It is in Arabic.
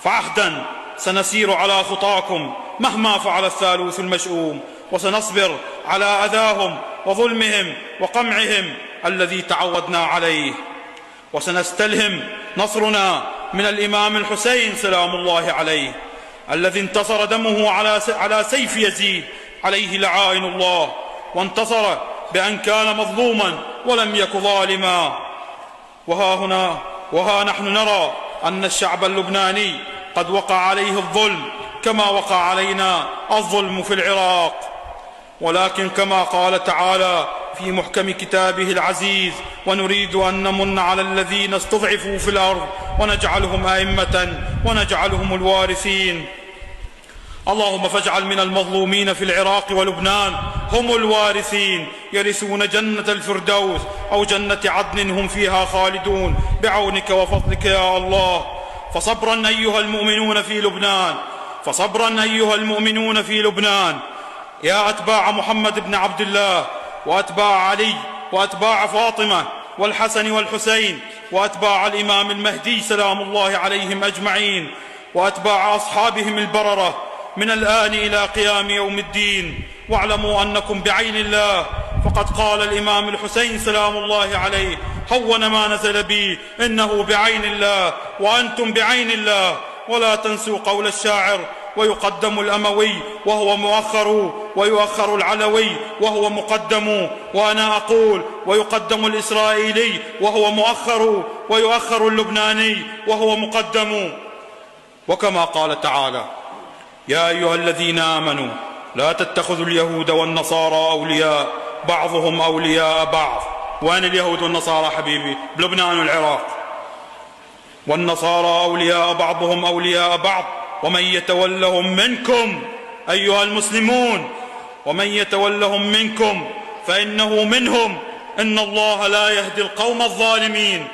فعهدا سنسير على خطاكم مهما فعل الثالوث المشؤوم، وسنصبر على أذاهم وظلمهم وقمعهم الذي تعودنا عليه، وسنستلهم نصرنا من الإمام الحسين سلام الله عليه، الذي انتصر دمه على سيف يزيد عليه لعائن الله، وانتصر بأن كان مظلوما ولم يك ظالما. وها نحن نرى أن الشعب اللبناني قد وقع عليه الظلم كما وقع علينا الظلم في العراق، ولكن كما قال تعالى في محكم كتابه العزيز: ونريد أن نمن على الذين استضعفوا في الأرض ونجعلهم أئمة ونجعلهم الوارثين. اللهم فاجعل من المظلومين في العراق ولبنان هم الوارثين، يرثون جنة الفردوس أو جنة عدن هم فيها خالدون بعونك وفضلك يا الله. فصبرا أيها المؤمنون في لبنان، فصبرا أيها المؤمنون في لبنان، يا أتباع محمد بن عبد الله، وأتباع علي، وأتباع فاطمة والحسن والحسين، وأتباع الإمام المهدي سلام الله عليهم أجمعين، وأتباع أصحابهم البررة من الآن إلى قيام يوم الدين. واعلموا أنكم بعين الله، فقد قال الإمام الحسين سلام الله عليه: هون ما نزل بي إنه بعين الله وأنتم بعين الله. ولا تنسوا قول الشاعر: ويقدم الأموي وهو مؤخر، ويؤخر العلوي وهو مقدم. وأنا أقول: ويقدم الإسرائيلي وهو مؤخر، ويؤخر اللبناني وهو مقدم. وكما قال تعالى: يا أيها الذين آمنوا لا تتخذوا اليهود والنصارى أولياء بعضهم أولياء بعض. وين اليهود والنصارى حبيبي؟ بلبنان والعراق. والنصارى أولياء بعضهم أولياء بعض ومن يتولهم منكم أيها المسلمون، ومن يتولهم منكم فإنه منهم، إن الله لا يهدي القوم الظالمين.